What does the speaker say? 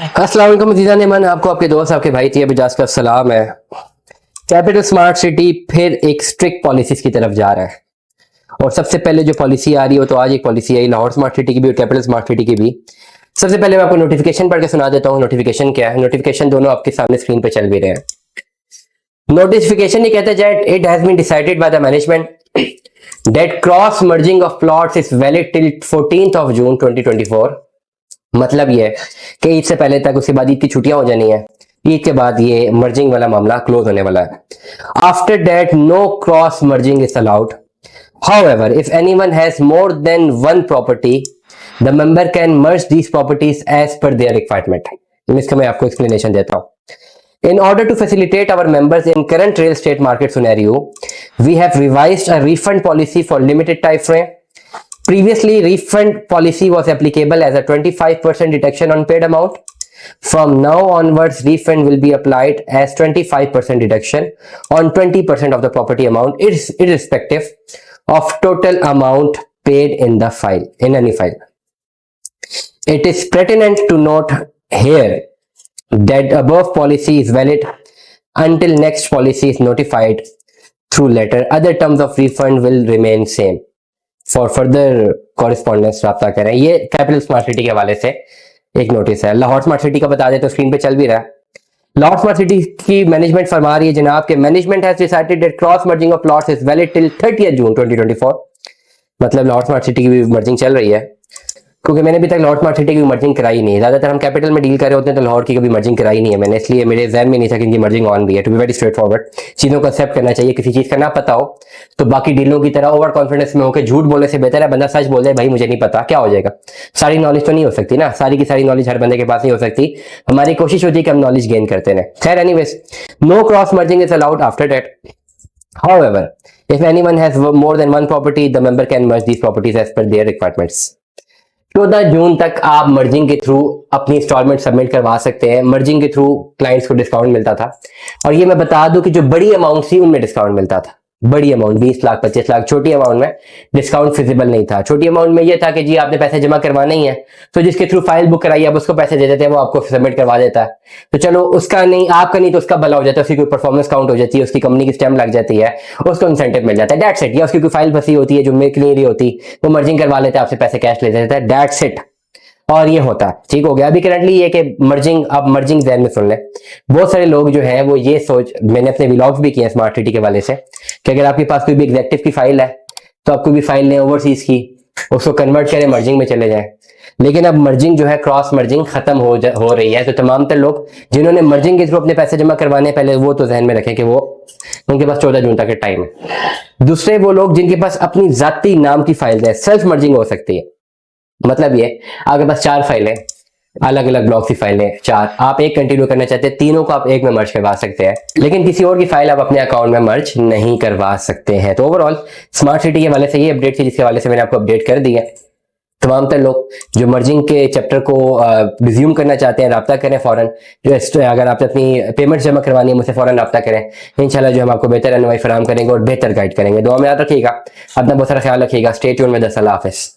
अस्सलाम वालेकुम अज़ीज़ान नेमान, आपको आपके दोस्त आपके भाई ती अबिजाज का सलाम है। कैपिटल स्मार्ट सिटी फिर एक स्ट्रिक्ट पॉलिसीज की तरफ जा रहा है और सबसे पहले जो पॉलिसी आ रही हो तो आज एक पॉलिसी आई लाहौर स्मार्ट सिटी की भी और कैपिटल स्मार्ट सिटी की भी। सबसे पहले मैं आपको नोटिफिकेशन पढ़ के सुना देता हूँ। नोटिफिकेशन क्या है? नोटिफिकेशन दोनों आपके सामने स्क्रीन पे चल भी रहे हैं। नोटिफिकेशन ये कहते हैं it has been decided by the management that cross merging of plots is valid till 14th of June 2024। मतलब ये है कि ईद से पहले तक, उसके बाद ईद की छुट्टियां हो जानी है, ईद के बाद ये मर्जिंग वाला मामला क्लोज होने वाला है। After that no cross merging is allowed. However, if anyone has more than one property, the member can merge these properties as per their requirement. इसका मैं आपको explanation देता हूँ। In order to facilitate our members in current real estate market scenario, we have revised a refund policy for limited time frame. Previously, refund policy was applicable as a 25% deduction on paid amount. From now onwards, refund will be applied as 25% deduction on 20% of the property amount, irrespective of total amount paid in the file, in any file. It is pertinent to note here that above policy is valid until next policy is notified through letter. Other terms of refund will remain same. For further correspondence रब्ता करें। ये capital smart city के हवाले से एक notice है। Lahore smart city का बता दें तो स्क्रीन पे चल भी रहा है। लाहौर स्मार्ट सिटी की मैनेजमेंट फरमा रही है जनाब के management has decided that cross merging of plots is valid till 30th June 2024। मतलब लाहौर स्मार्ट सिटी की भी मर्जिंग चल रही है, क्योंकि मैंने अभी तक लाहौर स्मार्ट सिटी की मर्जिंग कराई नहीं है। ज्यादातर हम कैपिटल में डील कर रहे होते हैं तो लाहौर की कभी मर्जिंग कराई नहीं है मैंने, इसलिए मेरे जहन में नहीं था कि इनकी मर्जिंग ऑन भी है। To be very straightforward, चीजों को एक्सेप्ट करना चाहिए। किसी चीज का ना पता हो तो बाकी डीलों की तरह ओवर कॉन्फिडेंस में होकर झूठ बोलने से बेहतर है बंदा सच बोल दे, भाई मुझे नहीं पता, क्या हो जाएगा। सारी नॉलेज तो नहीं हो सकती ना, सारी की सारी नॉलेज हर बंदे के पास नहीं हो सकती। हमारी कोशिश होती है कि हम नॉलेज गेन करते रहे। खैर anyways, no cross merging is allowed after that. However, if anyone has more than one property, the member can merge these properties as per their requirements. 14 जून तक आप मर्जिंग के थ्रू अपनी इंस्टॉलमेंट सबमिट करवा सकते हैं। मर्जिंग के through clients को discount मिलता था, और ये मैं बता दूं कि जो बड़ी अमाउंट थी उनमें डिस्काउंट मिलता था। बड़ी अमाउंट 20 लाख 25 लाख, छोटी अमाउंट में डिस्काउंट फिजिबल नहीं था। छोटी अमाउंट में ये था कि जी आपने पैसे जमा करवाने ही है, तो जिसके थ्रू फाइल बुक कराई आप उसको पैसे दे देते हैं, वो आपको सबमिट करवा देता है। तो चलो उसका नहीं, आपका नहीं तो उसका भला हो जाता है, उसकी कोई परफॉर्मेंस काउंट हो जाती है, उसकी कंपनी की स्टैम्प लग जाती है, उसको इंसेंटिव मिल जाता है, दैट्स इट। या उसकी कोई फाइल फंसी होती है जो मेक नहीं रही होती, वो मर्जिंग करवा लेते हैं, आपसे पैसे कैश ले देता है, दैट्स इट। और ये होता है, ठीक हो गया। अभी करंटली ये कि मर्जिंग, आप मर्जिंग ध्यान में सुन लें। बहुत सारे लोग जो हैं वो ये सोच, मैंने अपने व्लॉग्स भी किए हैं स्मार्ट सिटी के वाले से, कि अगर आपके पास कोई भी एग्जेक्टिव की फाइल है तो आप कोई भी फाइल लें ओवरसीज की, उसको कन्वर्ट करें, मर्जिंग में चले जाएं। लेकिन अब मर्जिंग जो है, क्रॉस मर्जिंग खत्म हो रही है। तो तमाम तर लोग जिन्होंने मर्जिंग के थ्रू अपने पैसे जमा करवाने पहले, वो तो जहन में रखें कि वो उनके पास 14 जून तक का टाइम है। दूसरे वो लोग जिनके पास अपनी जाती नाम की फाइल है, सेल्फ मर्जिंग हो सकती है। मतलब ये, आपके पास 4 फाइलें, अलग अलग ब्लॉक की फाइलें 4, आप एक कंटिन्यू करना चाहते हैं, तीनों को आप एक में मर्ज करवा सकते हैं, लेकिन किसी और की फाइल आप अपने अकाउंट में मर्ज नहीं करवा सकते हैं। तो ओवरऑल स्मार्ट सिटी के वाले से ये अपडेट थी, जिसके वाले से मैंने आपको अपडेट कर दिया। तमाम तर लोग जो मर्जिंग के चैप्टर को रिज्यूम करना चाहते हैं, राब्ता करें फौरन। जो अगर आपने अपनी पेमेंट जमा करवानी है, मुझसे फौरन राब्ता करें। इंशाल्लाह जो हम आपको बेहतर रहनुमाई फराहम करेंगे और बेहतर गाइड करेंगे। दुआ में याद रखिएगा, अपना बहुत सारा ख्याल रखिएगा। स्टे ट्यून में। अल्लाह हाफिज़।